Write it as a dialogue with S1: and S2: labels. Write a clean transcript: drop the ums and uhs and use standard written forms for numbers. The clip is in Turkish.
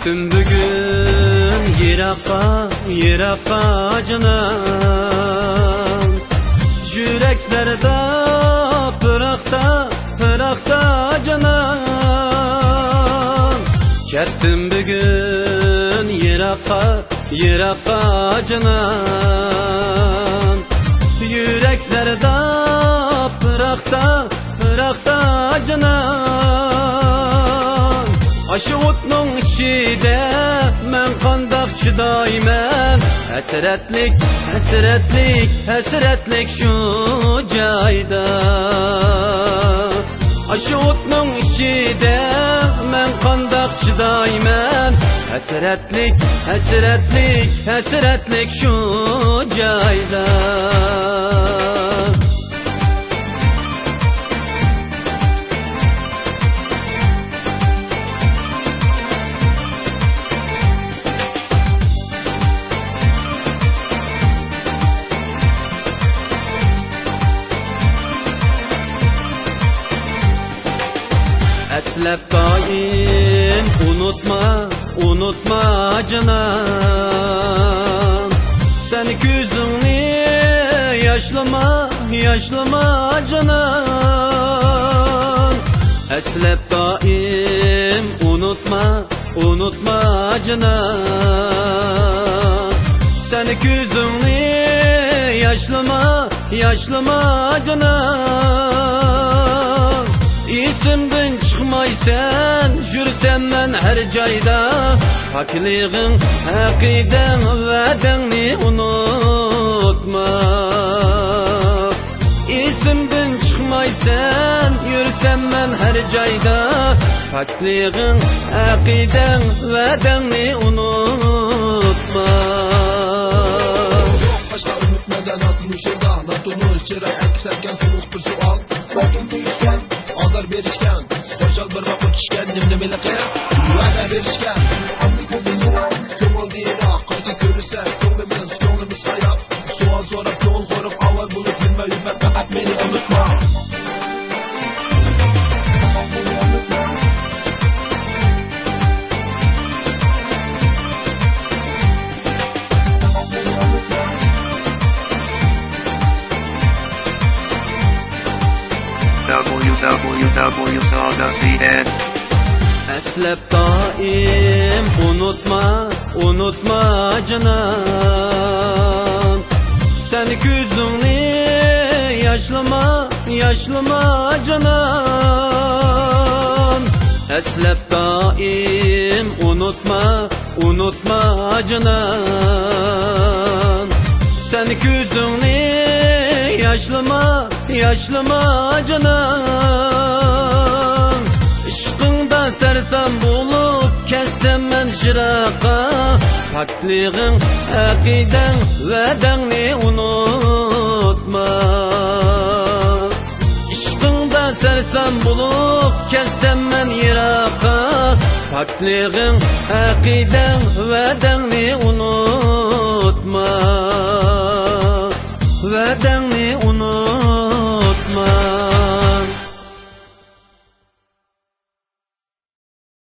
S1: Kettim bugün yiraqqa canım. Yüreklerde pıraqta canım. Kettim bugün yiraqqa canım. Yüreklerde pıraqta canım. Aşı otның içinde men qandaq chidayman. Hasretlik şu joyda. Aşı otның içinde men qandaq chidayman. Hasretlik şu joyda. Eslep daim unutma canım. Sen gözünü yaşlama canım. Eslep daim unutma canım. Sen gözünü yaşlama canım. İsimden çıkmaysan yürüsem ben her cayda. Pakliğin, akiden, vadenni unutma. İsimden çıkmaysan yürüsem ben her cayda. Pakliğin, akiden, vadenni unutma.
S2: Başka unutmadan atılmış yoldan atılmış çıray ekserken soğuk bir sual. Vakit değişken, azar berişken, hoşal bir vakit işken, nimde meleke vada berişken. Anlı gözün yıra, kim oldu yıra, kayda körüse, koğlumuz hayat. Sual sorup, yol korup, aval bulup, yürme, fakat beni unutma.
S3: www.saga.cn.
S1: Eslep daim unutma canım. Sen gözünü yaşlama canım. Eslep daim unutma canım. Sen gözünü yaşlama canım. Işkında sersem bulup kessem men şiraqa. Pakliğin, akiden, vadenni unutma. Işkında sersem bulup kessem men yiraqa. Pakliğin, akiden, vadenni unutma. Vadenni unutma.